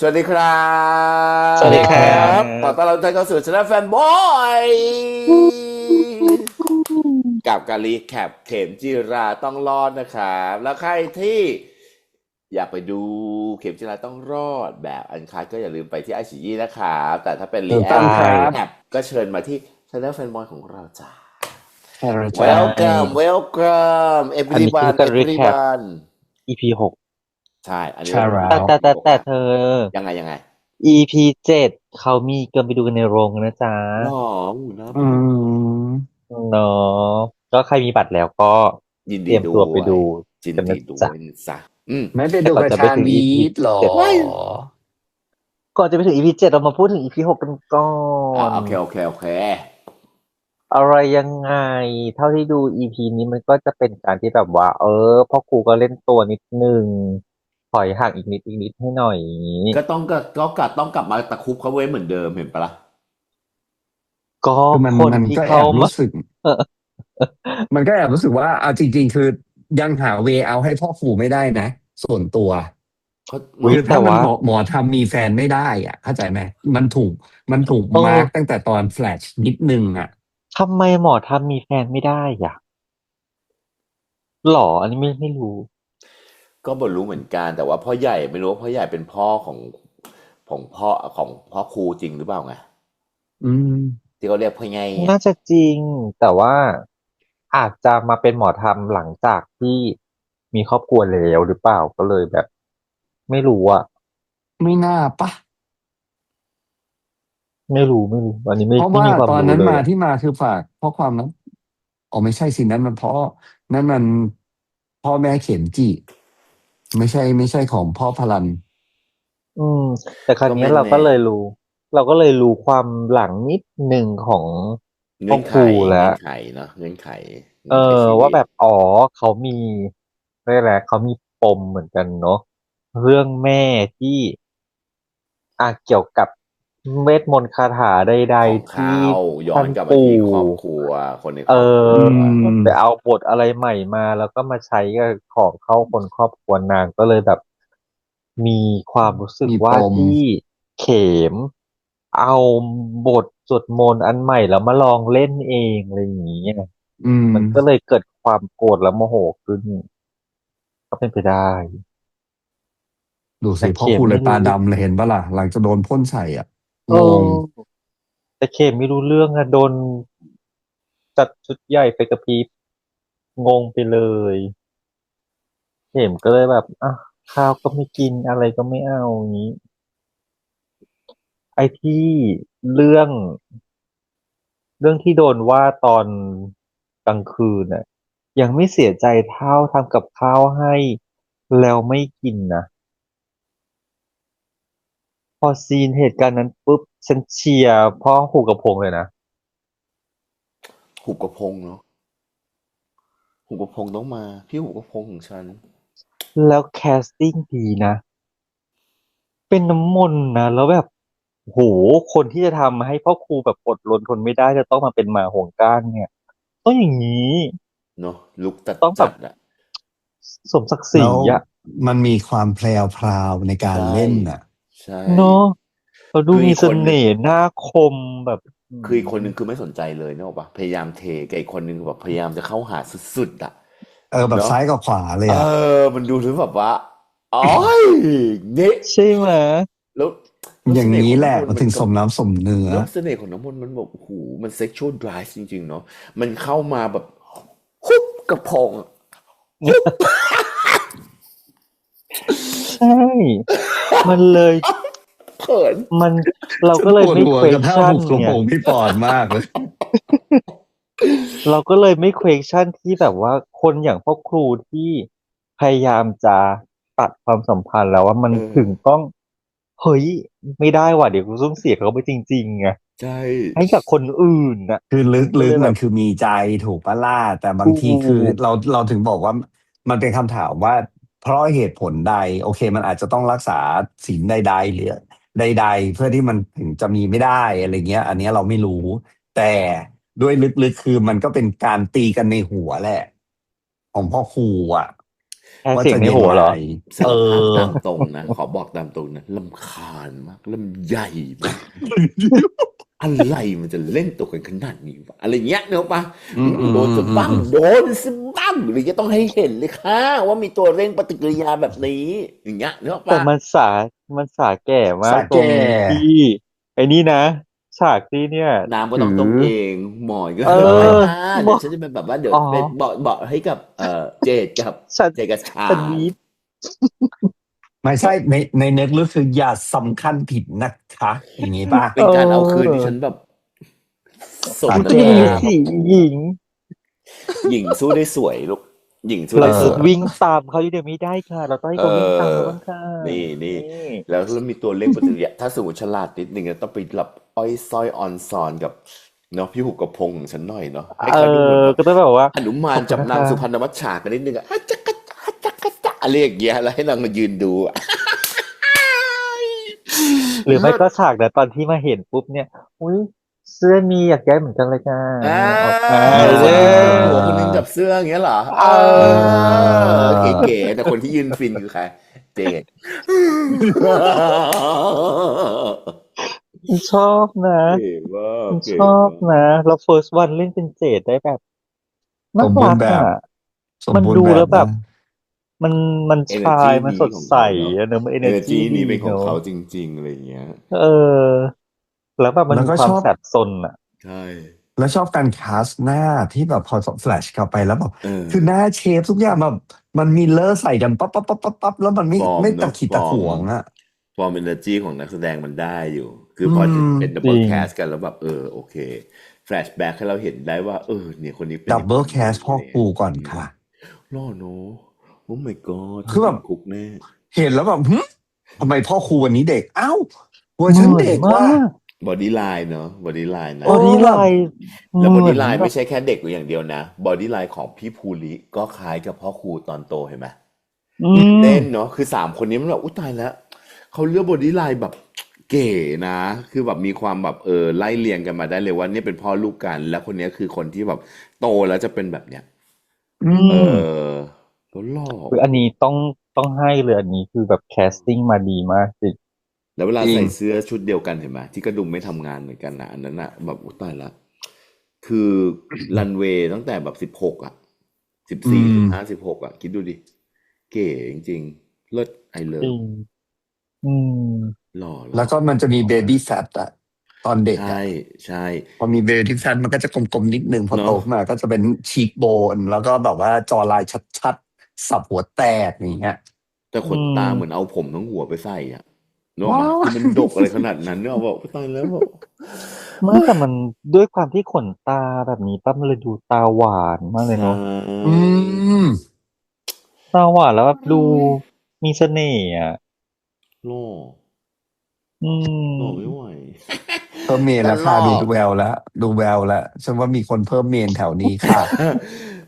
สวัสดีครัสวัสดีครับขอต้อนบรับทุกท่านเข้าสู่ช anel แฟนบอยกับการรีแคปเข็มจิราต้องรอดนะครับแล้วใครที่อยากไปดูเข็มจิราต้องรอดแบบอันคัดก็อย่าลืมไปที่ไอซีนะครับแต่ถ้าเป็นรีถูกแอคต้องครับแคปก็เชิญมาที่ช anel แฟนบอยของเราจ้า ใช่ใช่ Welcome Welcome อันนี้คือ everyone การรีแคป everyone EP 6ใช่อันนี้ใช่เราเป็นแล้ว แต่เธอ ยังไง EP 7เขามีกันไปดูกันในโรงนะจ๊ะหรอหูน่าอืไปดูมเนาะก็ใครมีบัตรแล้วก็ยินดีเตรียมตัวด้วยไปดูยินกันนะดีด้วจ๊ะยนะจ๊ะอืมไม่ไปแต่ก่อนดูกับชาจะไปถึง ลี EP ดหรอ 7ว้ายก่อนจะไปถึง EP 7เรามาพูดถึง EP 6กันก่ออ่านโอเคอะไรยังไงเท่าที่ดู EP นี้มันก็จะเป็นการที่แบบว่าพ่อครูก็เล่นตัวนิดนึงถอยห่างอีกนิดให้หน่อยอย่างนี้ก็ต้องกลับมาตะครุบเขาไว้เหมือนเดิมเห็นปะล่ะก็คือมันคนที่มันก็แอเข้ามา บรู้สึก มันก็แอบรู้สึกว่าเอาจริงๆคือยังหาเวเอาให้พ่อครูไม่ได้นะส่วนตัวเขาอุ๊ยเนาะคือถ้ามันแต่ว่าหมอทำมีแฟนไม่ได้อ่ะเข้าใจไหมมันถูกมันถูกเออมาร์กตั้งแต่ตอนแฟลชนิดนึงอ่ะทำไมหมอทำมีแฟนไม่ได้อ่ะหรออันนี้ไม่รู้ก็บ่รู้เหมือนกันแต่ว่าพ่อใหญ่ไม่รู้ว่าพ่อใหญ่เป็นพ่อของพ่อครูจริงหรือเปล่าไงอืมที่เขาเรียกพ่อใหญ่อะน่าจะจริงแต่ว่าอาจจะมาเป็นหมอทำหลังจากที่มีครอบครัวแล้วหรือเปล่าก็เลยแบบไม่รู้อ่ะไม่น่าปะ ไม่รู้อันนี้ไม่เพราะว่าไม่มีความตอนนั้นรู้เลยอ่ะมาที่มาคือฝากข้อความนั้นอ๋อไม่ใช่สินั้นมันเพราะนั่นมันพ่อแม่เข็มจีไม่ใช่ของพ่อพลันอืมแต่คราวก็นี้เราก็ไม่แน่เลยรู้ความหลังนิดหนึ่งของพ่เงื่อนไขอครูแล้ว เงื่อนไขเนาะเงื่อนไขชีวิตว่าแบบเขามีเรียกอะไรเขามีปมเหมือนกันเนาะเรื่องแม่ที่เกี่ยวกับเวทมนต์คาถาใดของๆที่เขาย้อท่านนกลับมาปู่ที่ครอบครัวคนในเอครอบครัอว อืไปมเอาบทอะไรใหม่มาแล้วก็มาใช้กับของเข้าคนครอบครัวนางก็เลยแบบมีความรู้สึกมีปมว่าที่เข็มเอาบทสวดมนต์อันใหม่แล้วมาลองเล่นเองอะไรอย่างนี้ อืมมันก็เลยเกิดความโกรธและโมโหขึ้นก็เป็นไปได้ดูสิพ่อแต่เข็ครูเลยตามไม่รู้เรื่องดำเลยเห็นปะล่ะหลังจะโดนพ่นใส่อ่ะเองงอแต่เข็มไม่รู้เรื่องอะโดนจัดชุดใหญ่ไฟกระพริบงงไปเลยเข็มก็เลยแบบข้าวก็ไม่กินอะไรก็ไม่เอาอย่างนี้ไอ้ที่เรื่องที่โดนว่าตอนกลางคืนน่ะยังไม่เสียใจเท่าทำกับข้าวให้แล้วไม่กินนะ พอซีนเหตุการณ์นั้นปุ๊บฉันเชียร์พ่อหูกระพงเลยนะหุบกระพงเนาะหุบกระพงต้องมาพี่หุบกระพงของฉันแล้วแคสติ้งดีนะเป็นน้ำมนต์นะแล้วแบบโหคนที่จะทำให้พ่อครูแบบอดรนทนไม่ได้จะต้องมาเป็นหมาห่วงก้านเนี่ยต้องอย่างนี้เนาะลุกจัดต้องแบบจัดอะสมศักดิ์ศรีแล้วอ่ะมันมีความแพรวๆในการใช่เล่นอ่ะใช่เนาะเราดูคือมีเสอีกคนหนึ่งน่ห์หน้าคมแบบคืออีกคนหนึ่งคือไม่สนใจเลยเนกอะปะพยายามเทกับอีกคนหนึ่งแบบพยายามจะเข้าหาสุดๆอะแบบเนาะซ้ายกับขวาเลยเออ่ะมันดูถึงแบบว่าอ๋อยเงี้ยใช่ไหมแล้วแล้วอย่างเสน่ห์ของน้ำนี้แหละมันถึงมนต์มันก็สมน้ำสมเนื้อ เนาะเสน่ห์ของน้ำมนต์มันแบบโอ้โหมันเซ็กชวลไดรฟ์จริงๆเนาะมันเข้ามาแบบฮุบกระพงฮุบ ใช่มันเลยเขินมันเราฉันก็เลยไม่ ปวดหัวกับท่า question หุบกระไง โปรงพี่ปอนมากเลย เราก็เลยไม่ question ที่แบบว่าคนอย่างพ่อครูที่พยายามจะตัดความสัมพันธ์แล้วว่ามันเออถึงต้องเฮ้ยไม่ได้ว่ะเดี๋ยวกูต้องเสียเขาไปจริงๆไงใช่ ให้กับคนอื่นน่ะคือลึกๆมันก็เลยแบบคือมีใจถูกปะล่ะแต่บางถูทีคือกเราถึงบอกว่ามันเป็นคำถามว่าเพราะเหตุผลใดโอเคมันอาจจะต้องรักษาศีลใดๆหรือใดๆเพื่อที่มันถึงจะมีไม่ได้อะไรเงี้ยอันเนี้ยเราไม่รู้แต่ด้วยลึกๆคือมันก็เป็นการตีกันในหัวแหละของพ่อครูอ่ะ แค่ ว่า เสียง จะ ใน ยัง หัวเหร ไง อ สารภาพ เออ ตามตรงนะ ขอบอกตามตรงนะรำคาญมากลำใหญ่มาก อะไรมันจะเล่นตัวกันขนาดนี้วะอะไรเงี้ยเนอะปะ อืมอืม โดน อืม จะ อืม บ้าง อืม โดนสิบ้างหรือจะต้องให้เห็นเลยค่ะว่ามีตัวเร่งปฏิกิริยาแบบนี้ อย่างเงี้ยเนอะ แต่ ปะ มันสาแก่มา สาก ตรง แก่ ที่ไอ้นี่นะ ฉากที่เนี่ย น้ำก็ ถื ต้อง อ ต้มเองหมอนก็ เอ เอ อ เดี๋ยว บอก ฉันจะเป็นแบบว่าเดี๋ยว อ๋อ เป็นเบาะให้กับเจดกับ ฉัน เจดกับชา ฉันวีด ไม่ใช่ในเน็ตลึกคืออย่าสำคัญผิดนะคะ อย่างงี้ป่ะ เป็นการเอาคืนที่ฉันแบบสม สา มัน แก่ จะ น้ำห มี น้าแบ สี บ หญิง หญิงสู้ได้สวยลูกหญิงสู้ เรา ได้ เอ ส จะ อ วย วิ่งตามเขาอยู่เดี๋ยวไม่ได้ค่ะ เราต้องให้ เอ เขาวิ่งตาม อ เราบ้างค่ะ นี่ นี่ แล้วมีตัวเร่งปฏิกิริยาถ้าสมมติฉลาดนิดนึงต้องไปหลับอ้อยส้อยออนซอนกับเนาะพี่หุกกระพงของฉันหน่อยเนาะให้ เอ เขาดูเหมือน อ แบบ ก็ต้องแบบว่า หนุมา ข น อบคุ จั ณ บ นะ นาง คะ สุพรรณวัชชากันนิดนึงอะฮัจจะกะจะฮัจจะกะจะอะไรอย่างเงี้ยแล้วให้นางมายืนดูอะ หรือไม่ เลิศ ก็ฉากนะตอนที่มาเห็นปุ๊บเนี่ย อุ้ยเสื้อมีอยากได้เหมือนกันเลยจ้า อ่า ออกมา เอ คนหนึงโกน เด้ หัว อ คนหนึงจับเสื้ออย่างเงี้ยเหรอ เอ เอ อ อ เก๋ๆแต่คนที่ยืนฟินคือใครเจด ชอบนะ เก๋มาก ช เก๋ อบ มาก นะแล้ว first one เล่นเป็นเจดได้แบบ ส น่าม บูร รั ณ์ ก แบ อ่ะ บ สม มัน บูร ดู ณ์แบ แล้ บ วแบบ นะ มันชา energy ยมัน นี้ สด ของ ใส เขาเนาะ อะเนอะมัน energy energy ดี นี้เป็นของ เนอะ เขาจริงๆอะไรอย่างเงี้ย เออ แล้วแบบมัน แล้ว มี ก็ ควา ช ม อบ แสบซนอ่ะ ใช่ แล้วชอบการคาสต์หน้าที่แบบพอแฟลชเข้าไปแล้วแบบ เออ คือหน้าเชฟทุกอย่างแบบมันมิลเลอร์ใส่กันปั๊บปั๊บปั๊บปั๊บปั๊บแล้วมัน ฟอร์ม ไม่ เน ตะ อะ ขิด ฟ ตะ อ ข ร์ม วงอะ ฟอร์ม energy ของนักแสดงมันได้อยู่ คือ อื พอ ม เป็นดับ จ เบิล ริง แคสกันแล้วแบบโอเคแฟลชแบ็กให้เราเห็นได้ว่า เนี่ยคนนี้เป็น ดั อบ ย่าง เบิล นี้ แคสพ่อครูก่อนค่ะ หล่อเนอะโอ้ my god คือแบ ติ บ ดคุกแน่ เห็นแล้วแบบทำไมพ่อครูวันนี้เด็กอ้าวเวอ เห ร์ชัน มือน เด็ก มา ว่ะ ก บอดี้ไลน์เนอะบอดี้ไลน์ โอ้ นะ บอดี้ แบ ไล บ น์ แล้ว เห บอ มือ ดี้ น ไลน์ แบ ไม่ บ ใช่แค่เด็กอย่างเดียวนะบอดี้ไลน์ของพี่ภูริก็คล้ายกับพ่อครูตอนโตเห็นไหม อืม เต้นเนาะคือสามคนนี้มันแบบอุ้ยตายแล้วเขาเลือกบอดี้ไลน์แบบเก๋นะ คือแบบมีความแบบไล่เรียงกันมาได้เลยว่าเนี่ยเป็นพ่อลูกกัน แล้วคนนี้คือคนที่แบบโตแล้วจะเป็นแบบเนี้ย อื อื ม ม แล้วหล่อ คืออันนี้ต้องให้เลยอันนี้คือแบบแคสติ้งมาดีมากจริง แล้วเวลา จริง ใส่เสื้อชุดเดียวกันเห็นไหมที่กระดุมไม่ทำงานเหมือนกันนะอันนั้นอะแบบอุ้ยตายละคือรันเวย์ตั้งแต่แบบ16อะ อื14 ม 15 16อะคิดดูดิเก๋จริงๆเลิศไอเลิ จริ ฟ ง อืม หล่อ แล้วก็มันจะมี หล่อ เบ มา บี้ ก แฟตอะตอนเด็ก ใช่ อะ ใช่ พอมีเบบี้แฟตมันก็จะกลมๆนิดนึงพอโต เนาะ ขึ้นมาก็จะเป็นชีกโบน แล้วก็แบบว่าจอลายชัดๆ สับหัวแตกอย่างเงี้ย แต่ข อื น ม ตาเหมือนเอาผมทั้งหัวไปใส่อะนึกออก ว้า ปะ ว คือมันดกอะไรขนาดนั้นเนี่ยบอกตายแล้วบอก ไม่แต่มันด้วยความที่ขนตาแบบนี้ปั๊บมันเลยดูตาหวานมากเลย ใช่ เนาะ อืม ตาหวานแล้วแบบดู เอ้ย มีเสน่ห์อ่ะ หล่อ อื หล่อไม่ ม ไหว เพิ่มเมน แต่ แล้ว ห ค่ะ ล่อ ดูแววแล้ว ดูแววแล้วฉันว่ามีคนเพิ่มเมนแถวนี้ค่ะ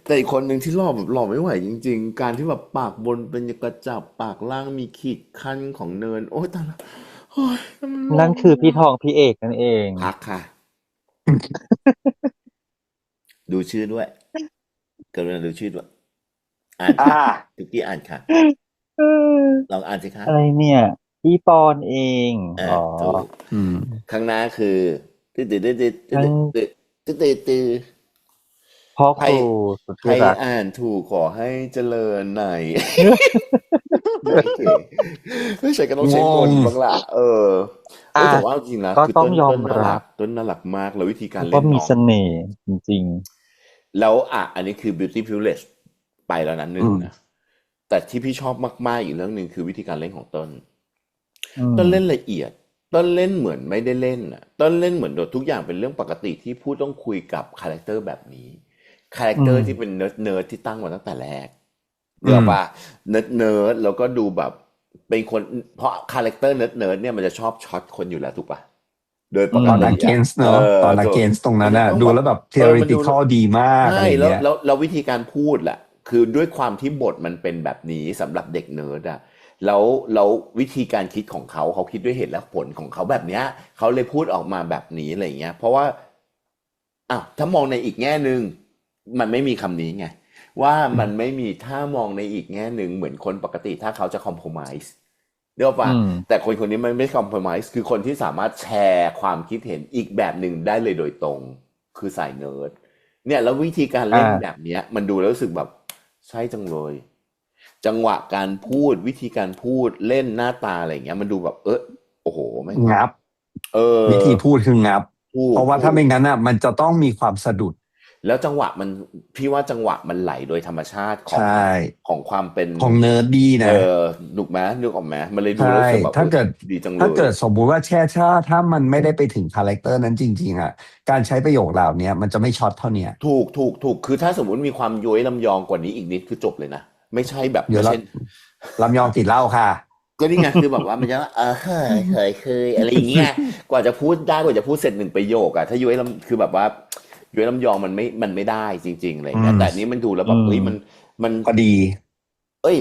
แต่อีกคนหนึ่งที่หล่อแบบหล่อไม่ไหวจริงๆ การที่แบบปากบนเป็นกระจับปากล่างมีขีดขั้นของเนิน โอ้ยตายละโอ้ยมันหล่อ นั่นคือพี่ทองพี่เอกนั่นเอง พักค่ะ ดูชื่อด้วยกรุณาดูชื่อด้วย อ่าน อ่า ค่ะทุกที่อ่านค่ะ เออ ลองอ่านสิคะ อะไรเนี่ย พี่ปอนเอง อ๋อ ถูก อืม ข้างหน้าคือตืดตืดตืดตืดตื ทั้ ด ง ตืดตืดตืดตืด พ่อ ใคร ครูสุด ใคร ที่รัก อ่านถูกขอให้เจริญใน โอเคไม่ใช่ก็ต้อง ง ใช้มน ง ต์บ้างล่ะเออ อ่ะ แต่ว่าจริงๆนะ ก็ คือ ต้อ ต้ ง น ยอ ต้ ม นน่า รั รับ กต้นน่ารักมากแล้ววิธีการ แล้วก็ เล่น มี น้อง เสน่ห์จริง แล้วอันนี้คือ beauty privilege ไปแล้วนะหนึ่ อื ง ม นะแต่ที่พี่ชอบมากๆอีกเรื่องหนึ่งคือวิธีการเล่นของต้น ๆ อืม ต้นเล่นละเอียด ต้นเล่นเหมือนไม่ได้เล่นอ่ะต้นเล่นเหมือนโดดทุกอย่างเป็นเรื่องปกติที่พูดต้องคุยกับคาแรคเตอร์แบบนี้คาแรคเตอร์ที่เป็นเนิร์ดที่ตั้งมาตั้งแต่แรก อื เดี๋ยว ม ป่ะเนิร์ดแล้วก็ดูแบบเป็นคนเพราะคาแรคเตอร์เนิร์ดเนี่ยมันจะชอบช็อตคนอยู่แล้วถูกป่ะโดยปก ตอน ติอ่ะ against เนอะตอน ถูก against ตรง มั นั้น น จะ น่ะ ต้อง ดู แบบ แล้วแบบ มันดู theoretical ดีมาก ใช่ อะไรอย่าง แล้ว เงี้ย แล้ววิธีการพูดแหละคือด้วยความที่บทมันเป็นแบบนี้สำหรับเด็กเนิร์ดอ่ะแล้ววิธีการคิดของเขาคิดด้วยเหตุและผลของเขาแบบเนี้ยเขาเลยพูดออกมาแบบนี้อะไรอย่างเงี้ยเพราะว่าอ้าวถ้ามองในอีกแง่หนึ่งมันไม่มีคำนี้ไง ว่ามันไม่มีถ้ามองในอีกแง่หนึ่งเหมือนคนปกติถ้าเขาจะคอม p r o m i s e เรียกว่าอืมแต่คนคนนี้มันไม่คอม p r o m i s e คือคนที่สามารถแชร์ความคิดเห็นอีกแบบหนึ่งได้เลยโดยตรงคือสายเนิร์ดเนี่ยแล้ววิธีการอ่าเล่นแบบเนี้ยมันดูแล้วรู้สึกแบบใช่จังเลยจังหวะการพูดวิธีการพูดเล่นหน้าตาอะไรอย่างเงี้ยมันดูแบบโอ้โหแม่งงับ เอวิธีพูดคืองับ ถูเพราะว่ากถูก ถ้าไม่งั้นอ่ะมันจะต้องมีความสะดุดแล้วจังหวะมันพี่ว่าจังหวะมันไหลโดยธรรมชาติของใช่ของความเป็นของเนิร์ดดีเอนะ อนึกไหมนึกออกไหมมันเลยดูใช่แล้วรู้สึกแบบถ้าเกิดดีจังเลถ้าเกิยดสมมุติว่าแช่ชาถ้ามันไม่ได้ไปถึงคาแรคเตอร์นั้นจริงๆอ่ะการใช้ประโยคเหล่านี้มันจะไม่ช็อตเท่าเนี้ยถูกคือถ้าสมมติมีความย้อยลำยองกว่านี้อีกนิดคือจบเลยนะไม่ใช่แบบเดี๋ยวไม่ใช่ลำยองติดเหล้าค่ะ ก็นี่ไงคือแบบว่ามันจะเคยอะไรอย่างเงี้ยกว่าจะพูดได้กว่าจะพูดเสร็จหนึ่งประโยคอะถ้าย้อยลำคือแบบว่าย้อยลำยองมันไม่ได้จริงๆอะไรอย่างเงี้ยอืมแต่อันนี้มันดูแล้วอืแบบมมัน พอดี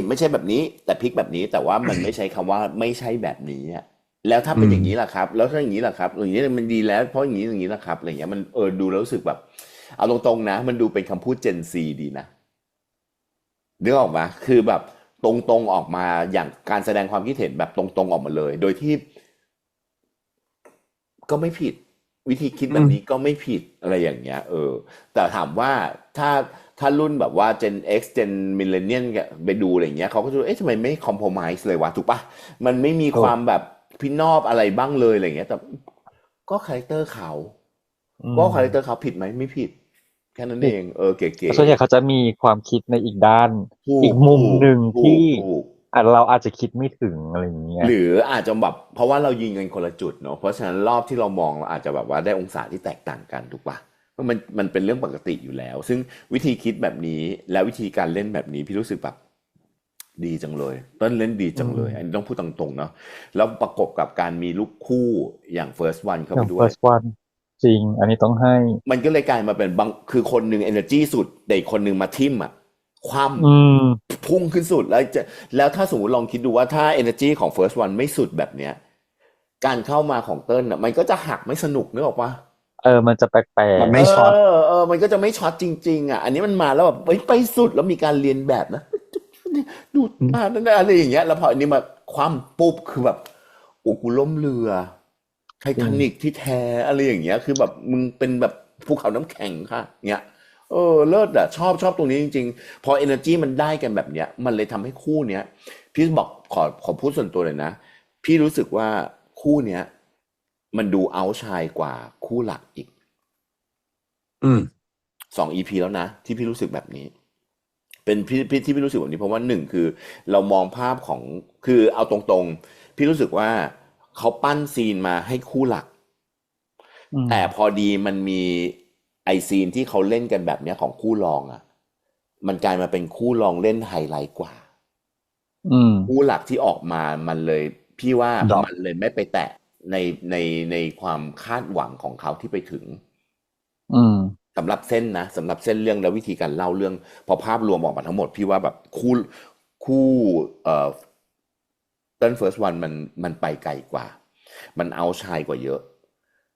ไม่ใช่แบบนี้แต่พลิกแบบนี้แต่ว่ามันไม่ใช้คำว่าไม่ใช่แบบนี้อะแล้วถ้าเป็นอืมอย่างนี้ล่ะครับแล้วถ้าอย่างนี้ล่ะครับอย่างนี้มันดีแล้วเพราะอย่างนี้ล่ะครับอะไรเงี้ยมันดูแล้วรู้สึกแบบเอาตรงๆนะมันดูเป็นคำพูด Gen Z ดีนะนึกออกมาคือแบบตรงๆออกมาอย่างการแสดงความคิดเห็นแบบตรงๆออกมาเลยโดยที่ก็ไม่ผิดวิธีคิดอืมแบบนี้ก็ไม่ผิดอะไรอย่างเงี้ยแต่ถามว่าถ้าถ้ารุ่นแบบว่า Gen X Gen Millennial ไปดูอะไรอย่างเงี้ยเขาก็จะทำไมไม่คอม p r o m i s e เลยวะถูกปะมันไม่มีคถูกวามแบบพินอบอะไรบ้างเลยอะไรอย่างเงี้ยแต่ก็คาแรคเตอร์เขาอืก็คาแรคเตอร์มเขาผิดไหมไม่ผิดแค่นั้นผิดเองเก๋ส่วนใหญ่เขาจะมีความคิดในอีกด้านๆถูอีกมุมกถูกหนึ่งถูที่กถูก เราอาจจะคิดไม่ถึงอะไรอย่างเงี้ยหรืออาจจะแบบเพราะว่าเรายิงกันคนละจุดเนาะเพราะฉะนั้นรอบที่เรามองเราอาจจะแบบว่าได้องศาที่แตกต่างกันถูกปะเพราะมันเป็นเรื่องปกติอยู่แล้วซึ่งวิธีคิดแบบนี้และวิธีการเล่นแบบนี้พี่รู้สึกแบบดีจังเลยต้นเล่นดีอืจังเลยอันนี้มต้องพูดตรงๆเนาะแล้วประกบกับการมีลูกคู่อย่าง First One เข้าอย่าง ไปด้วย first one จริงอันนี้ต้องให้มันก็เลยกลายมาเป็นบางคือคนหนึ่ง energy สุดแต่อีกคนหนึ่งมาทิ่มอ่ะคว่อืมำพุ่งขึ้นสุดแล้วถ้าสมมติลองคิดดูว่าถ้า energy ของ first one ไม่สุดแบบเนี้ยการเข้ามาของเติ้ลอ่ะมันก็จะหักไม่สนุกนึกออกปะมันจะแปลมันกไม่ช็อตมันก็จะไม่ช็อตจริงๆอ่ะอันนี้มันมาแล้วแบบไปสุดแล้วมีการเรียนแบบนะดูอืมนั่นอะไรอย่างเงี้ยแล้วพออันนี้มาคว่ำปุ๊บคือแบบโอ้กูล่มเรือไทๆจริงทานิกที่แท้อะไรอย่างเงี้ยคือแบบมึงเป็นแบบภูเขาน้ำแข็งค่ะเงี้ยเลิศอ่ะชอบตรงนี้จริงๆพอ energy มันได้กันแบบเนี้ยมันเลยทำให้คู่เนี้ยพี่บอกขอพูดส่วนตัวเลยนะพี่รู้สึกว่าคู่เนี้ยมันดูเอาชายกว่าคู่หลักอีก อืม2 EPแล้วนะที่พี่รู้สึกแบบนี้เป็นพี่ที่พี่รู้สึกแบบนี้เพราะว่าหนึ่งคือเรามองภาพของคือเอาตรงๆพี่รู้สึกว่าเขาปั้นซีนมาให้คู่หลักอืมแต่พอดีมันมีไอซีนที่เขาเล่นกันแบบเนี้ยของคู่รองอ่ะมันกลายมาเป็นคู่รองเล่นไฮไลท์กว่าอืมคู่หลักที่ออกมามันเลยพี่ว่าดรอปมันเลยไม่ไปแตะในในความคาดหวังของเขาที่ไปถึง อืมสำหรับเส้นนะสำหรับเส้นเรื่องและวิธีการเล่าเรื่องพอภาพรวมออกมาทั้งหมดพี่ว่าแบบคู่เต้นเฟิร์สวันมันไปไกลกว่ามันเอาชายกว่าเยอะ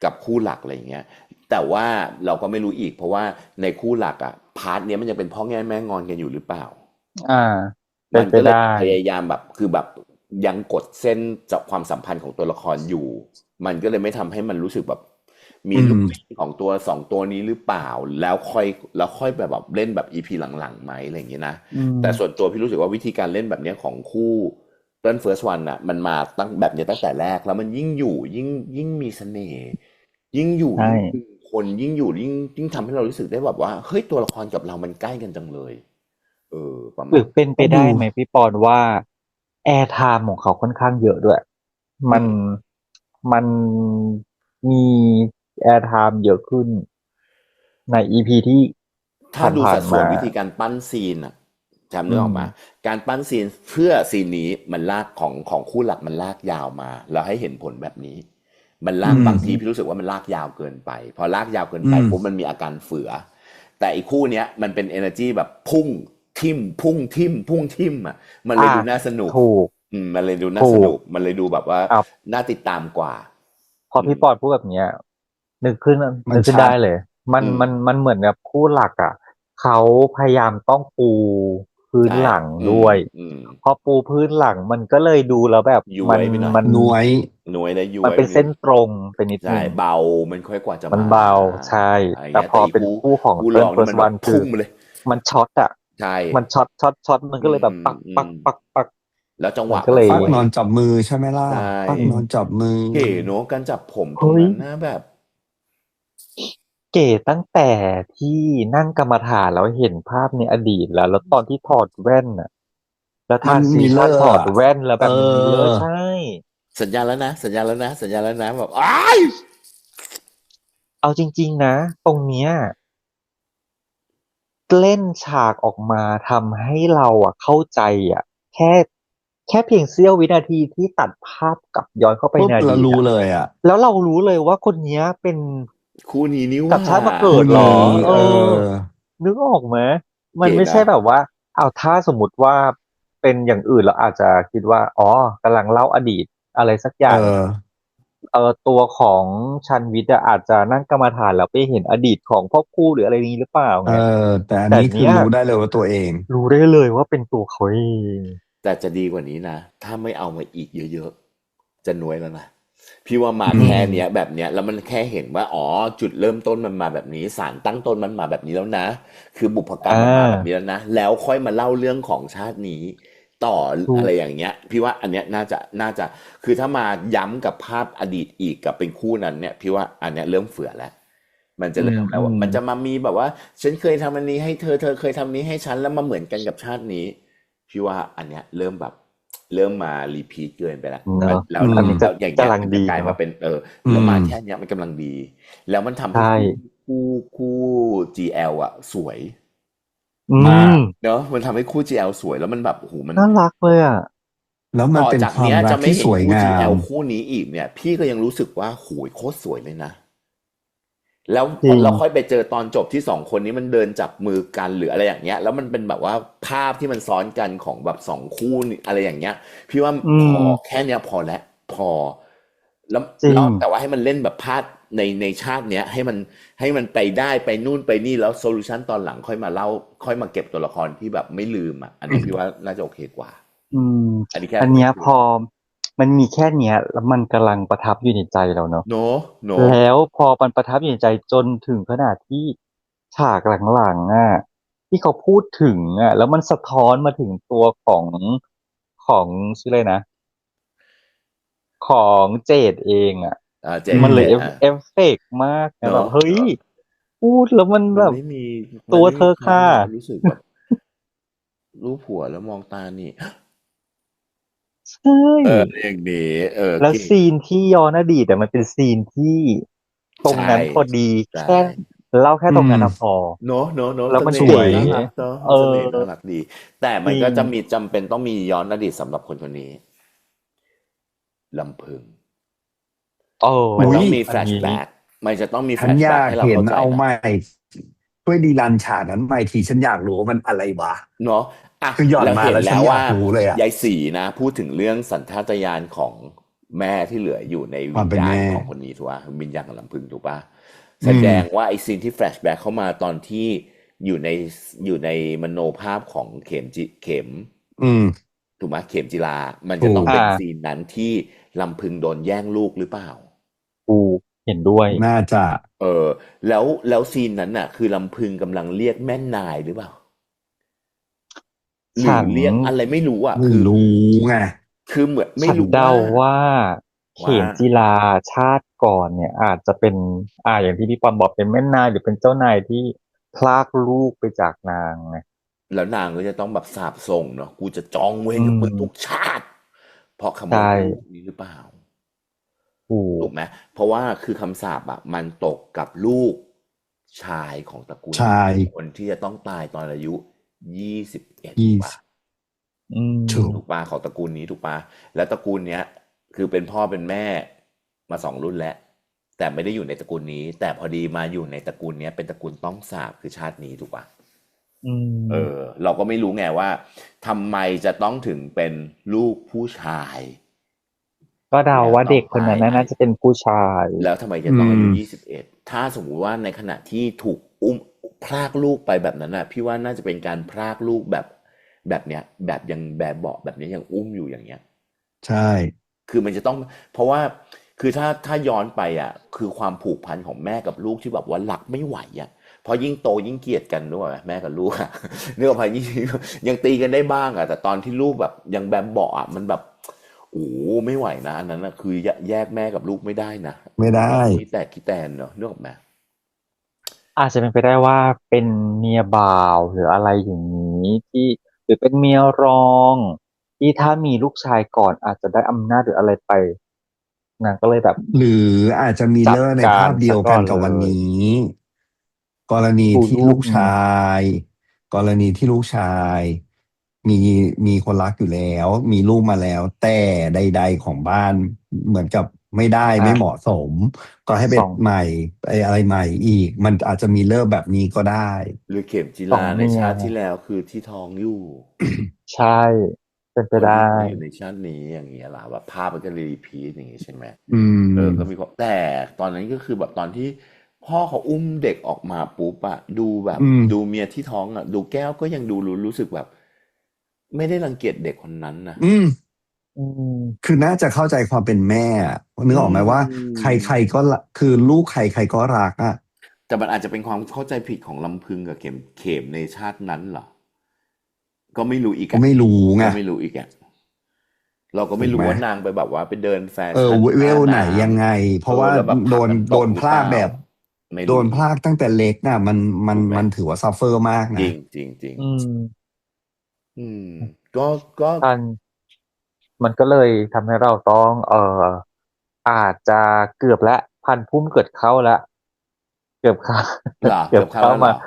กับคู่หลักอะไรอย่างเงี้ยแต่ว่าเราก็ไม่รู้อีกเพราะว่าในคู่หลักอ่ะพาร์ทเนี้ยมันยังเป็นพ่อแง่แม่งอนกันอยู่หรือเปล่า อ่าเป็มันก็เลยนไปได้พยายามแบบคือแบบยังกดเส้นจากความสัมพันธ์ของตัวละครอยู่มันก็เลยไม่ทำให้มันรู้สึกแบบมีอืมลูกเล่นของตัว2 ตัวนี้หรือเปล่าแล้วค่อยแบบเล่นแบบอีพีหลังๆไหมอะไรอย่างเงี้ยนะอืมแต่ส่วนตัวพี่รู้สึกว่าวิธีการเล่นแบบเนี้ยของคู่เติ้ลเฟิร์สวันอ่ะมันมาตั้งแบบเนี้ยตั้งแต่แรกแล้วมันยิ่งอยู่ยิ่งมีเสน่ห์ยิ่งอยู่ใช่ยิ่งดึงคนยิ่งอยู่ยิ่งทำให้เรารู้สึกได้แบบว่าเฮ้ยตัวละครกับเรามันใกล้กันจังเลยประหรือมาณเป็นไปก็ดูได้ไหมพี่ปอนว่าแอร์ไทม์ของเขาค่อนข้างเยอะด้วยมันอืม มันมีแอร์ไทม์เยอะขึ้นในอีพีที่ถ้าดูผ่านๆมาสัดส่วนวิธีการปั้นซีนอะจำอืมนึกออกมาการปั้นซีนเพื่อซีนนี้มันลากของคู่หลักมันลากยาวมาแล้วให้เห็นผลแบบนี้มันอืลากมบางทีพี่รู้สึกว่ามันลากยาวเกินไปพอลากยาวเกินอืมไปปุ๊บมันมีอาการเฝือแต่อีกคู่เนี้ยมันเป็น energy แบบพุ่งทิ่มพุ่งทิ่มพุ่งทิ่มอ่ะมันเลยอ่ะดูน่าสนุกถูกมันเลยดูน่าถูกสนุกมันเลยดูแบบว่าอ่ะน่าติดตามกว่าพออืมพี่ปอนพูดแบบเนี้ยนึกขึ้นนึกขึ้นมันชัดได้เลยมันอืมมันมันเหมือนกับคู่หลักอ่ะ เขาพยายามต้องปูพื้นใช่หลังอืมด้วยอืมพอปูพื้นหลังมันก็เลยดูแล้วแบบย้มันวยไปหน่อยมันน้วย น้วยและย้มันเป็นเส้นวยไปนิดนึงตรงไปนิดใช่นึงเบามันค่อยกว่าจะมามันเบาใช่อะไรแต่พอเป็นเงี้ยแต่อีคู่ของคู่รเติ้ลเฟิร์สองนี่มันแบบวันคือพุ่งมาเลยมันช็อตอะใช่มันช็อตมันอืก็เลยแบบมปักอืมปักปักปักแล้วจังหวะมันก็เลยมันสวยปักนอนจับมือใช่ไหมล่ะใช่ปักนอนจับมือเก๋เนอะการจับผมตรงเฮ้ย นั้นนะแบบ เก๋ตั้งแต่ที่นั่งกรรมฐานแล้วเห็นภาพในอดีตแล้วตอนที่ถอดแว่นน่ะแล้วมันทานซีมิเลชั่นถอดอร์อ่ะแว่นแล้วเอแบบมันมีเลออร์ใช่ สัญญาแล้วนะสัญญาแล้วนะสัญญาแล้วนะแบบอ้ายเอาจริงๆนะตรงเนี้ยเล่นฉากออกมาทำให้เราเข้าใจอ่ะแค่แค่เพียงเสี้ยววินาทีที่ตัดภาพกลับย้อนเข้าไปปุ๊บในอเรารู้ดีตอ่ะเลยอ่ะแล้วเรารู้เลยว่าคนเนี้ยเป็นคู่นี้นี่หว่ากลับชาติมาเกิคู่ดเหรอนี้เอเออ อนึกออกไหมมันเก๋ไม่ใช่นะแบบว่าเอาถ้าสมมติว่าเป็นอย่างอื่นเราอาจจะคิดว่าอ๋อกำลังเล่าอดีตอะไรสักอเอย่างอตัวของชันวิทย์อาจจะนั่งกรรมฐานแล้วไปเห็นอดีตของพ่อครูหรืออะไรนี้หรือเปล่าเอเงี้ยอแต่อันแต่นี้คือเนี้ยรู้ได้เลยว่าตัวเองรู้ได้เลยว่าเป็นตัวเขาเองแต่จะดีกว่านี้นะถ้าไม่เอามาอีกเยอะๆจะน้อยแล้วนะพี่ว่ามาอืมแค่เนี้ยแบบเนี้ยแล้วมันแค่เห็นว่าอ๋อจุดเริ่มต้นมันมาแบบนี้สารตั้งต้นมันมาแบบนี้แล้วนะคือบุพกรรอ่มมันมาแบบนี้าแล้วนะแล้วค่อยมาเล่าเรื่องของชาตินี้ต่อถูกอะไรอย่างเงี้ยพี่ว่าอันเนี้ยน่าจะคือถ้ามาย้ำกับภาพอดีตอีกกับเป็นคู่นั้นเนี่ยพี่ว่าอันเนี้ยเริ่มเฟื่อแล้ว มันจะอืมเริ่มแล้วอืมว่ามันจะมามีแบบว่าฉันเคยทำอันนี้ให้เธอเธอเคยทำนี้ให้ฉันแล้วมาเหมือนกันกับชาตินี้พี่ว่าอันเนี้ยเริ่มแบบเริ่มมารีพีทเกินไปแล้วแล้วเนอะแล้วอืมอันนี้จะอย่างเงี้ยกำลังมันจะกลายดีเนาะมาเป็นอืแล้วมมาแค่เนี้ยมันกำลังดีแล้วมันทำให้ใช่คู่ GL อ่ะสวยอืมากมเนาะมันทำให้คู่ GL สวยแล้วมันแบบโอ้โหมันน่ารักเลยอ่ะแล้วมันต่อเป็นความจากเนี้ยรักที่จะไม่เห็นคู่ สวยงาม GL คู่นี้อีกเนี่ยพี่ก็ยังรู้สึกว่าโหยโคตรสวยเลยนะ แล้วจริงเราค่อยไปเจอตอนจบที่สองคนนี้มันเดินจับมือกันหรืออะไรอย่างเงี้ยแล้วมันเป็นแบบว่าภาพที่มันซ้อนกันของแบบสองคู่นี่อะไรอย่างเงี้ยพี่ว่าอืพอมแค่เนี้ยพอแล้วพอแล้วจริง แล้วแต่ว่าให้มันเล่นแบบพาดในชาติเนี้ยให้มันไปได้ไปนู่นไปนี่แล้วโซลูชันตอนหลังค่อยมาเล่าค่อยมาเก็บตัวละครที่แบบไม่ลืมอ่ะอันนี้พี่ว่าน่าจะโอเคกว่าอืมอันนี้แค่อันพูดถึงเนี้ยพอมันมีแค่เนี้ยแล้วมันกำลังประทับอยู่ในใจเราเนาะโนโนแล้วพอมันประทับอยู่ในใจจนถึงขนาดที่ฉากหลังๆที่เขาพูดถึงแล้วมันสะท้อนมาถึงตัวของชื่ออะไรนะของเจดเองเจอืมนมันเลยเอฟอ่ะเอฟเฟกต์มากนะเนอะแบบเฮ้ยเนอะพูดแล้วมันแบบมันไม่มีมันตัวไม่มีใครเธอค่ะที่เรารู้สึกแบบ รูปหัวแล้วมองตานี่ ใช่อย่างนี้แล้วเก่งซีนที่ย้อนอดีตมันเป็นซีนที่ ตรงใช่นั้นพอดีใช่แค่เล่าแค่อืมตรงนั้นพอเนอะเนอะเนอะแล้วเสน่มันเก๋ห์มันน่ารักเนอะเออมันเสน่ห์น่ารักดีแต่จริงมันก็จะมีจำเป็นต้องมีย้อนอดีตสำหรับคนคนนี้ลำพึงเออมันอุ้ยต้องมีแฟลชอันนี้แบ็กมันจะต้องมีแฟฉันอลชแบ็กยากเห็นให้เราเข้าใจนะเอาใหม่ช่วยดีรันฉากนั้นใหม่ทีฉันอยากรู้ว่ามันอะไรวะเนาะอ่ะคือหย่อนเราเห็นมาแล้วฉัแล้วว่านอยากรู้เลยอะยายสีนะพูดถึงเรื่องสัญชาตญาณของแม่ที่เหลืออยู่ในวิญญาณความเป็นแม่ของคนนี้ถูกป่ะวิญญาณของลำพึงถูกป่ะแสอืมดงว่าไอซีนที่แฟลชแบ็กเข้ามาตอนที่อยู่ในอยู่ในมโนภาพของเข็ม อืมถูกไหมเข็มจีรามันจะถูกต้องเป็นซีอ่านนั้นที่ลำพึงโดนแย่งลูกหรือเปล่ากูเห็นด้วยน่าจะเออแล้วซีนนั้นน่ะคือลำพึงกำลังเรียกแม่นายหรือเปล่าหรือฉันเรียกอะไรไม่รู้อ่ะไม่คือรู้ไงคือเหมือนไม่ฉันเดารู้ว่าว่าเขว่ามจีราชาติก่อนเนี่ยอาจจะเป็นอย่างที่พี่ปอมบอกเป็นแม่นายหรือเป็นเจ้านายที่พลากลูกไปจากนางไงแล้วนางก็จะต้องแบบสาปส่งเนาะกูจะจองเวรอืกับมึงทุกมชาติเพราะขโมใช่ยลูกนี้หรือเปล่า ถูกถูกไหมเพราะว่าคือคำสาปอะมันตกกับลูกชายของตระกูลชายคนที่จะต้องตายตอนอายุ21ถูยี่กปะอืถูกถูกมปะของตระกูลนี้ถูกปะแล้วตระกูลเนี้ยคือเป็นพ่อเป็นแม่มา2 รุ่นแล้วแต่ไม่ได้อยู่ในตระกูลนี้แต่พอดีมาอยู่ในตระกูลเนี้ยเป็นตระกูลต้องสาปคือชาตินี้ถูกปะอืมเราก็ไม่รู้ไงว่าทำไมจะต้องถึงเป็นลูกผู้ชายก็เดาแล้วต้องว่าเด็กคนนั้นตายใน น่าจะเป็นผู้ชายแล้วทำไมจะอืต้องอามยุ21ถ้าสมมุติว่าในขณะที่ถูกอุ้ม พรากลูกไปแบบนั้นน่ะพี่ว่าน่าจะเป็นการพรากลูกแบบเนี้ยแบบยังแบบเบาะแบบเนี้ยยังอุ้มอยู่อย่างเงี้ย ใช่ คือมันจะต้องเพราะว่าคือถ้าย้อนไปอ่ะคือความผูกพันของแม่กับลูกที่แบบว่ารักไม่ไหวอ่ะเพราะยิ่งโตยิ่งเกลียดกันนึกออกไหมแม่กับลูกอะ นึกออกไหมยิ่งยังตีกันได้บ้างอ่ะแต่ตอนที่ลูกแบบยังแบบเบาะอ่ะมันแบบโอ้โหไม่ไหวนะอันนั้นอ่ะคือแยกแม่กับลูกไม่ได้นะไม่ได้แบบขี้แตกขี้แตนเนาะนึกออกไหมอาจจะเป็นไปได้ว่าเป็นเมียบ่าวหรืออะไรอย่างนี้ที่หรือเป็นเมียรองที่ถ้ามีลูกชายก่อนอาจจะได้อำนาจหรืออะไรไปนางก็เลยแบบหรืออาจจะมีจัดเลอร์ในการภาพเดีซะก่อนยวกันกับเลยวันนี้กรณีชูที่ลูกลูกชายกรณีที่ลูกชายมีมีคนรักอยู่แล้วมีลูกมาแล้วแต่ใดๆของบ้านเหมือนกับไม่ได้อ่ะไม่เหมาะสมก็ให้ไปสองใหม่ไปอะไรใหม่อีกมันอาจจะมีเลิกแบบนี้ก็ได้ หรือเข็มจีสองราในเมียชาติที่แล้วคือที่ท้องอยู่ ใช่เป็นไปได้คนที่ท้องอยู่ในชาตินี้อย่างเงี้ยล่ะแบบภาพมันก็เลยรีพีทอย่างงี้ใช่ไหม อืมก็มีความแต่ตอนนั้นก็คือแบบตอนที่พ่อเขาอุ้มเด็กออกมาปุ๊บอะดูแบบอืมดูเมียที่ท้องอะดูแก้วก็ยังดูรู้สึกแบบไม่ได้รังเกียจเด็กคนนั้นนะอืม อืมคือน่าจะเข้าใจความเป็นแม่อะนึกอืออกไหมว่าใครมๆก็รักคือลูกใครๆก็รักอ่ะแต่มันอาจจะเป็นความเข้าใจผิดของลำพึงกับเข็มในชาตินั้นเหรอก็ไม่รู้อีกอะก็ไม่รู้ไงก็ไม่รู้อีกอะเราก็ไม่ถูกไหมรู้ว่านางไปแบบว่าไปเดินแฟชั่นเวท่าลไหนน้ยังไงเพำราะว่าแล้วแบบผโดนลักน้ำตกหรือเปล่าพรากแบบไม่รู้อีกโดนพรากตั้งแต่เล็กน่ะถูกไหมมันถือว่าซัฟเฟอร์มากนะจริงจริงจริงอืมอืมก็ก็ การมันก็เลยทำให้เราต้องอาจจะเกือบและพันพุ่มเกิดเข้าแล้วเกือบเข้า เหรอ เกือเกือบเข้าบเข้ามาแล้วเหรอ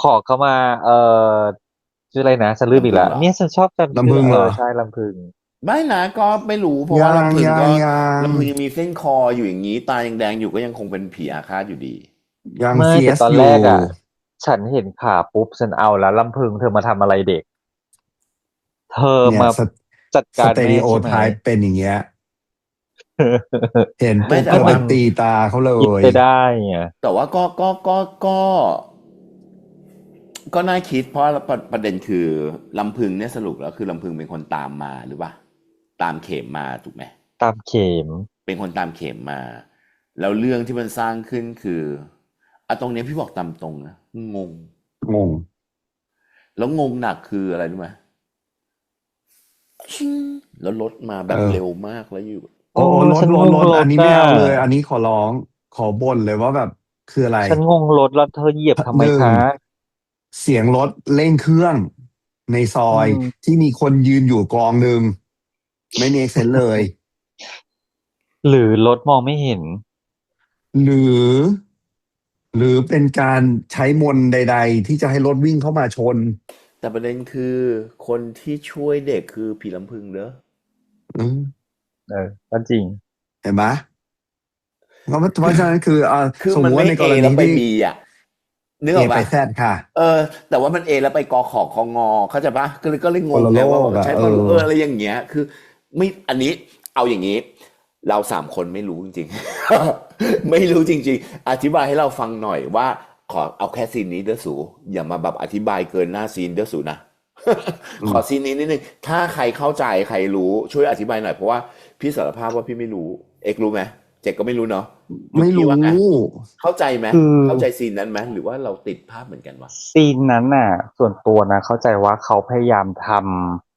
ขอเข้ามาชื่ออะไรนะฉันลืมอีกแล้วลำพึงเหรอเนี่ยฉันชอบจำชื่อลำพึงเหรอใช่ลำพึงไม่นะก็ไม่รู้เพราะว่ายังยังยังลำพึงยังมีเส้นคออยู่อย่างนี้ตายังแดงอยู่ก็ยังคงเป็นผีอาฆาตอยู่ดียังไม่เฟียแต่ตอนแรสอยู่กอ่ะฉันเห็นขาปุ๊บฉันเอาแล้วลำพึงเธอมาทำอะไรเด็กเธอมาเนี่ยจัดการสเตอริโอแม่ใช่ไหม ไทป์เป็นอย่างเงี้ยเห็น ไม่ปุ๊บแต่ว่าเธอไปตีตาเขาเลคิดไปยได้ไงแต่ว่าก็น่าคิดเพราะประเด็นคือลำพึงเนี่ยสรุปแล้วคือลำพึงเป็นคนตามมาหรือเปล่าตามเข็มมาถูกไหมตามเข็มเป็นคนตามเข็มมาแล้วเรื่องที่มันสร้างขึ้นคืออะตรงเนี้ยพี่บอกตามตรงนะงงงงแล้วงงหนักคืออะไรรู้ไหม ชิงแล้วรถมาเอแบบเร็วอ มากแล้วอยู่โอ้โอ้ลดฉันงงรอันนี้ถอ่ะไม่เอาเลยอันนี้ขอร้องขอบ่นเลยว่าแบบคืออะไรฉันงงรถแล้วเธอเหยียบทำไมหนึ่งคะเสียงรถเร่งเครื่องในซออืยมที่มีคนยืนอยู่กองหนึ่งไม่มีเซนเลยหรือรถมองไม่เห็นหรือเป็นการใช้มนต์ใดๆที่จะให้รถวิ่งเข้ามาชนแต่ประเด็นคือคนที่ช่วยเด็กคือผีลำพึงเด้ออืมก็จริงเห็นไหมเพราะฉะนั้นคือคือสมมติว่าในกมันไม่เอรณีที่แล้วไปบีอ่ะนึกออกปะเอไปแซดค่ะเออแต่ว่ามันเอแล้วไปกอขอคองอเข้าใจปะก็เลยงคนละโลงไงว่ากอ่ะใช่ป่ะอะไรอย่างเงี้ยคือไม่อันนี้เอาอย่างนี้เราสามคนไม่รู้จริงๆไม่รู้จริงๆอธิบายให้เราฟังหน่อยว่าขอเอาแค่ซีนนี้เด้อสูอย่ามาแบบอธิบายเกินหน้าซีนเด้อสูนะ อื ขมอซีนนี้นิดนึงถ้าใครเข้าใจใครรู้ช่วยอธิบายหน่อยเพราะว่าพี่สารภาพว่าพี่ไม่รู้เอกรู้ไหมเจกก็ไม่รู้เนาะยุคไม่รู้ พี่ว่าไงเข้าใจไหมคือเข้าใจซีนนั้นไหมหรือว่าเราติดภาพเหมือนกันวะซีนนั้นน่ะส่วนตัวนะเข้าใจว่าเขาพยายามท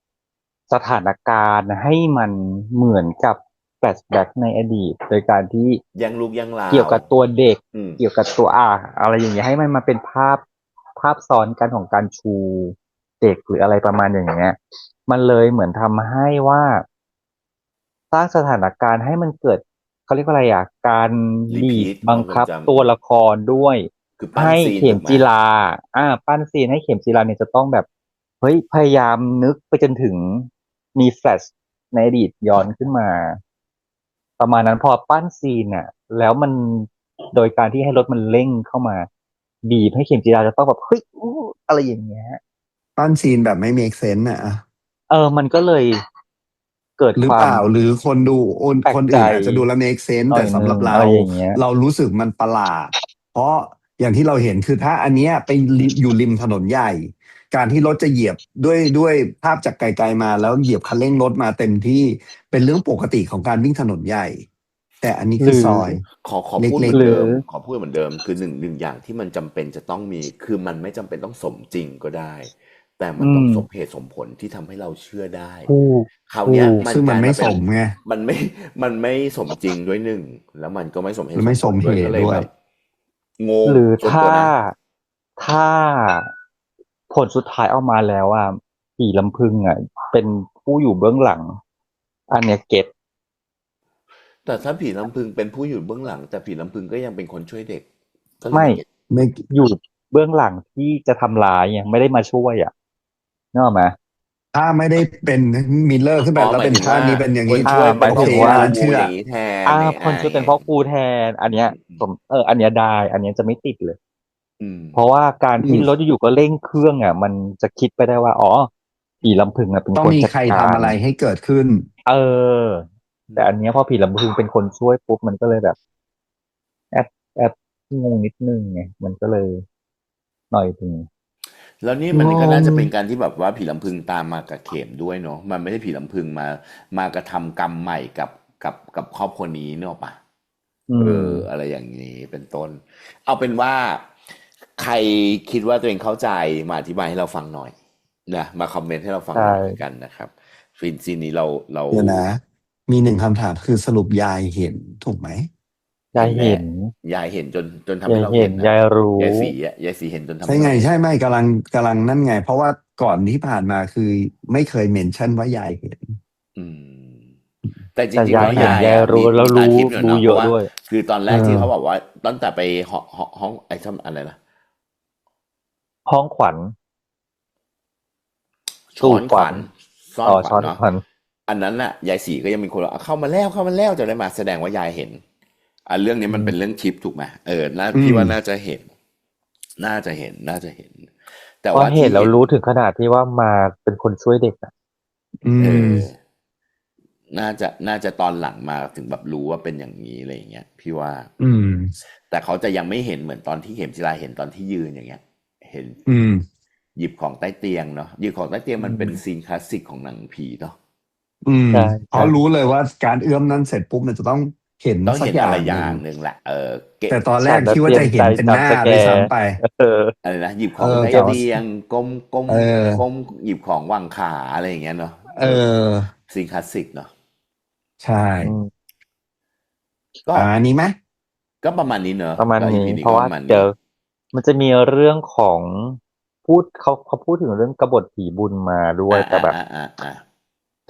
ำสถานการณ์ให้มันเหมือนกับแฟลชแบ็กในอดีตโดยการที่ ยังลูกยังลาวเกี่ยวกับตัวเด็กอืมเกี่ยวกับตัวอะไรอย่างเงี้ยให้มันมาเป็นภาพซ้อนกันของการชูเด็กหรืออะไรประมาณอย่างเงี้ยมันเลยเหมือนทำให้ว่าสร้างสถานการณ์ให้มันเกิดเขาเรียกว่าอะไรการรีบีบพีทคบังคับวามทรงจตัวละครด้วยำคือปั้นให้ซีนถูกไหมเข็มจีราปั้นซีนให้เข็มจีราเนี่ยจะต้องแบบเฮ้ยพยายามนึกไปจนถึงมีแฟลชในอดีตย้อนขึ้นมาประมาณนั้นพอปั้นซีนน่ะแล้วมันโดยการที่ให้รถมันเร่งเข้ามาบีบให้เข็มจีราจะต้องแบบเฮ้ยอู้อะไรอย่างเงี้ยปั้นซีนแบบไม่ make sense อ่ะมันก็เลยเกิดหรือความเปล่าหรือคนดูคนแปลกใจอื่นอาจจะดูแล้ว make sense หน่แต่อยนึงสำหรับเราอะไรอย่างเงี้ยเรารู้สึกมันประหลาดเพราะ อย่างที่เราเห็นคือถ้าอันเนี้ยไปอยู่ริมถนนใหญ่ การที่รถจะเหยียบด้วยภาพจากไกลๆมาแล้วเหยียบคันเร่งรถมาเต็มที่เป็นเรื่องปกติของการวิ่งถนนใหญ่ แต่อันนี้ ห คือ รือ ซอย ขอพูด เล็ เห ก มือน หรื เดิ อ มขอพูดเหมือนเดิมคือหนึ่งอย่างที่มันจำเป็นจะต้องมีคือมันไม่จำเป็นต้องสมจริงก็ได้ แต่มันต้องสมเหตุสมผลที่ทำให้เราเชื่อได้ ถูก คราว ถู เนี้ย ก มัน ซึ่ง ก มัน ลาย ไม่ มา ส เป็น มไง มันไม่สมจริงด้วยหนึ่งแล้วมันก็ไม่สมเห หรื ตุ อ ส ไม่ ม ส ผม ลด้วย เห ก็ ตุ เลย ด้ว แบ ย บงง หรือ ส่วน ถ้า ตัวนะ ถ้าผลสุดท้ายออกมาแล้วอ่ะผีลำพึงอ่ะเป็นผู้อยู่เบื้องหลัง อันเนี้ยเก็ต แต่ถ้าผีลำพึงเป็นผู้อยู่เบื้องหลัง แต่ผีลำพึงก็ยังเป็นคนช่วยเด็ก ก็เลย ไม่ ไม่เก็ต ไม่ อยู่เบื้องหลังที่จะทำร้ายยังไม่ได้มาช่วยอ่ะนึกออกไหม ถ้าไม่ได้เป็นมิลเลอร์ขึ้นไป อ๋อ แล้ว หมาย เป็น ถึง ท่า ว่า นี้เป็นอย่าง คน นี้ ช่วย ห เป็ มาน ย พ่อ ถึง ครู ว่า อันนั้นเชื่อ อย่างนี้แทน คน อย่าง ช่วยเป็น งี้ พ่อครูแทน อันเนี้ยผมอันเนี้ยได้ อันเนี้ยจะไม่ติดเลย อืม เพราะว่าการ อื ที่ ม รถอยู่ๆก็เร่งเครื่องอ่ะ มันจะคิดไปได้ว่า อ๋อผีลำพึงอ่ะเป็น ต้อ ค ง น มี จัด ใคร กา ทำ ร อะไรให้เกิดขึ้น เออ แต่อันเนี้ยพอผีลำพึงเป็นคนช่วยปุ๊บมันก็เลยแบบ แอบงงนิดนึงไงมันก็เลยหน่อยนึง แล้วนี่ ง มันก็ ง น่าจะเป็นการที่แบบว่าผีลำพึงตามมากับเข็มด้วยเนาะ มันไม่ได้ผีลำพึงมากระทำกรรมใหม่กับครอบครัวนี้เนกอะปะ อะไรอย่างนี้เป็นต้น เอาเป็นว่าใครคิดว่าตัวเองเข้าใจมาอธิบายให้เราฟังหน่อยนะมาคอมเมนต์ให้เราฟังหน่อย ใช่ แล้วกันนะครับฟินซีนนี้เรา เดี๋ยวนะ มีหนึ่งคำถามคือสรุปยายเห็นถูกไหม ยาย แห เห็ ละ น ยายเห็นจนทำให้ ยาย เรา เห็ เห็ น นนะ ยายรู้ ยายสีอะยายสีเห็นจนทำ ใช่ ให้ ไง เราเห็น ใช่ไหมกำลังนั่นไง เพราะว่าก่อนที่ผ่านมาคือไม่เคยเมนชั่นว่ายายเห็น อืม แต่จ แต่ ริงๆ ยาย แล้ว เห็น ยาย ยาย อะ รู้ มี แล้ว ตา รู้ ทิพย์อยู่ รู้ เนาะ เย เพราะ อะ ว่า ด้วย คือตอนแร เอก ที่ อ เขาบอกว่าตั้งแต่ไปห้องไอ้ทำอะไรนะ ห้องขวัญ ช้ สู่ อน ข ข วั วั ญ ญซ่อ อ๋ น อ ขวั ช้ ญ อน เนาะ ขวัญ อันนั้นน่ะยายสีก็ยังมีคนว่าเข้ามาแล้วจะได้มาแสดงว่ายายเห็นเรื่องนี้มันเป็นเรื่องทิปถูกไหมพี่ว่าน่าจะเห็น แต่ พอ ว่า เห็ ที่ นแล้ว เห็น รู้ถึงขนาดที่ว่ามาเป็นคนช่วยเด็กอ่ะ อื เอ ม อ น่าจะตอนหลังมาถึงแบบรู้ว่าเป็นอย่างนี้อะไรอย่างเงี้ยพี่ว่า อืม แต่เขาจะยังไม่เห็นเหมือนตอนที่เข็มจิราเห็นตอนที่ยืนอย่างเงี้ย เห็น อืม หยิบของใต้เตียงเนาะหยิบของใต้เตียงมัน อืม เป็นซีนคลาสสิกของหนังผีเนาะ อืม ใช่ เพราะรู้เลยว่าการเอื้อมนั้นเสร็จปุ๊บมันจะต้องเห็น ต้อง สัก เห็น อ อะไร ย่าง อ หนึ่ ย่าง งหนึ่งแหละแต่ตอนแร ฉาก ก คิดว่า เตรีย จะ ม เห็ ใจ นเป็น จั ห บ น้า สแก ด้วย ร์ ซ้ำไป อะไรนะหยิบข เอ อง อ ใต้ แต่ว่า เตียงก้ม เออ หยิบของวางขาอะไรอย่างเงี้ยเนาะ เออ ซีนคลาสสิกเนาะ ใช่ อืม ก็ ประมาณนี้ไหม ก็ประมาณนี้เนอะ ประมาณ ก็ นี้ EP นี้ เพราะ ก็ป ว่า ระมาณ เดี๋ นี้ ยวมันจะมีเรื่องของเขาพูดถึงเรื่องกบฏผีบุญมาด้วย แต่แบบ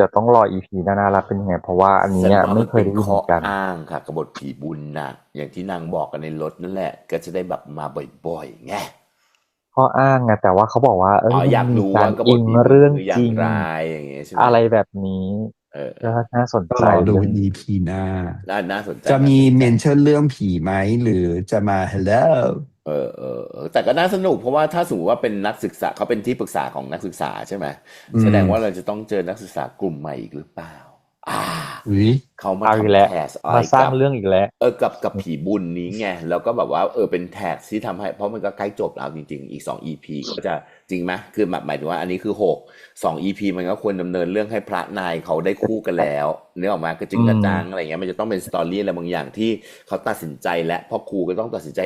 จะต้องรอ EP หน้ารับเป็นยังไง เพราะว่าอันนี้ ฉัน เนี่ย ว่า ไม่ มัน เค เป็ ย น ได้ยิน ข้ เห อ มือนกัน อ้างค่ะกบฏผีบุญน่ะอย่างที่นางบอกกันในรถนั่นแหละ ก็จะได้แบบมาบ่อยๆไง ข้ออ้างไงแต่ว่าเขาบอกว่า อ๋อ มัน อยาก มี รู้ กา ว่าร กบ อิ ฏ ง ผีบุญ เรื่อง คืออย่า จ ง ริง ไรอย่างเงี้ยใช่ไหม อะไรแบบนี้ ก็น่าสน ก็ ใจ รอดู เรื่อง EP หน้า น่าสนใจ จะมี น่าสนใจ เมนชั่นเรื่องผีไหม หรือจะมา Hello แต่ก็น่าสนุกเพราะว่าถ้าสมมติว่าเป็นนักศึกษาเขาเป็นที่ปรึกษาของนักศึกษาใช่ไหม อืม แสดงว่าเราจะต้องเจอนักศึกษากลุ่มใหม่อีกหรือเปล่า อุ๊ย เขามา เอาอีก ทำ แล้ว แท็กอะไร มาสร้าง กับ เรื่องอีกแล้ว กับผีบุญนี้ไงแล้วก็แบบว่าเป็นแท็กที่ทำให้เพราะมันก็ใกล้จบแล้วจริงๆอีก2 EP ก็จะจริงไหมคือหมายถึงว่าอันนี้คือ2 EP มันก็ควรดำเนินเรื่องให้พระนายเขาได้คู่กันแล้วเนื้อออกมากระจึงกระจังอะไรเงี้ยมันจะต้องเป็นสตอรี่อะไรบางอย่างที่เขาตัดสินใจและพ่อครูก็ต้องตัดสินใจ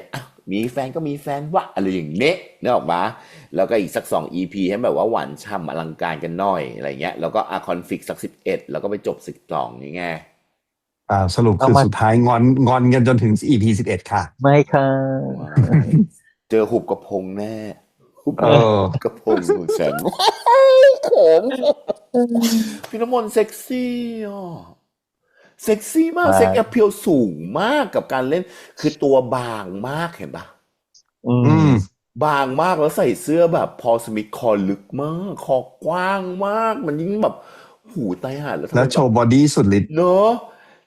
มีแฟนก็มีแฟนวะอะไรอย่างเนี้ยเนื้อออกมาแล้วก็อีกสัก2 EP ให้แบบว่าหวานฉ่ำอลังการกันหน่อยอะไรเงี้ยแล้วก็คอนฟลิกต์สัก11แล้วก็ไปจบ12นี่ไง สรุปคือสุดท้ายงอนกันจนถึง EP 11 ค่ะ ไม่ค่ะ เจอหุบกระพงแน่หุบ เออ กระพงของฉันผม พี่น้ำมนต์เซ็กซี่อ่ะเซ็กซี่มาก ใช่ เซ็กแอพเพียลสูงมากกับการเล่นคือตัวบางมากเห็นปะ อื อื ม ม บางมากแล้วใส่เสื้อแบบพอสมิธคอลึกมากคอกว้างมากมันยิ่งแบบหูตายห่าแล้วทำไม แล้ว แบบ โชว์บอดี้สุดฤทธิ์ เนอะ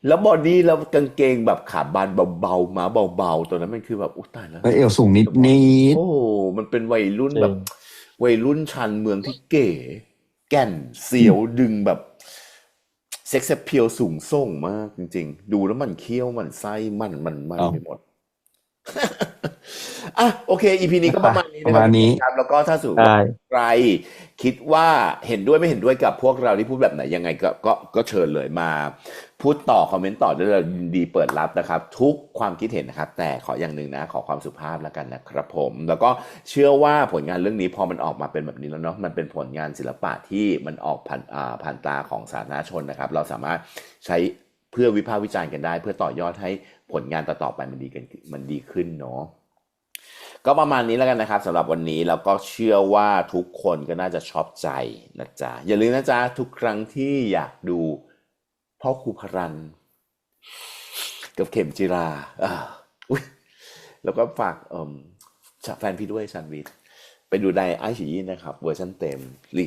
แล้วบอดี้แล้วกางเกงแบบขาบานเบาๆมาเบาๆตอนนั้นมันคือแบบอุ๊ยตายแล้ว แล้วเอวสูงนิด โอ้โหมันเป็นวัยรุ่น จริง แบบวัยรุ่นชันเมืองที่เก๋แก่นเสียวดึงแบบเซ็กซ์เพียวสูงส่งมากจริงๆ ดูแล้วมันเคี้ยวมันไส้มันไปหมด อ่ะโอเค EP นี้ก็ประมาณนี้ ประ นะครับ มาณ ทุกค นี้ นครับแล้วก็ถ้าสมมติ ได้ ว่าใครคิดว่าเห็นด้วยไม่เห็นด้วยกับพวกเราที่พูดแบบไหนยังไงก็เชิญเลยมา พูดต่อคอมเมนต์ต่อด้วยเรายินดีเปิดรับนะครับ ทุกความคิดเห็นนะครับ แต่ขออย่างหนึ่งนะขอความสุภาพแล้วกันนะครับผมแล้วก็เชื่อว่าผลงานเรื่องนี้พอมันออกมาเป็นแบบนี้แล้วเนาะมันเป็นผลงานศิลปะที่มันออกผ่านตาของสาธารณชนนะครับ เราสามารถใช้เพื่อวิพากษ์วิจารณ์กันได้ เพื่อต่อยอดให้ผลงานต่อๆไปมันดีขึ้นเนาะ ก็ประมาณนี้แล้วกันนะครับสำหรับวันนี้แล้วก็เชื่อว่าทุกคนก็น่าจะชอบใจนะจ๊ะอย่าลืมนะจ๊ะทุกครั้งที่อยากดูพ่อครูพรันกับเข็มจิราอุ๊ยแล้วก็ฝากแฟนพี่ด้วยชันวิทย์ไปดูในไอชีนะครับเวอร์ชันเต็มรี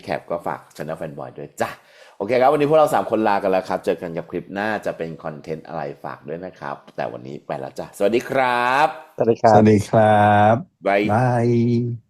แคปก็ฝากช anel แฟนบอยด้วยจ้ะโอเคครับวันนี้พวกเรา3คนลากันแล้วครับเจอกันกับคลิปหน้าจะเป็นคอนเทนต์อะไรฝากด้วยนะครับแต่วันนี้ไปแล้วจ้ะสวัสดีครับ สวัสดีครั ส บ วัสดีครับ บาย บาย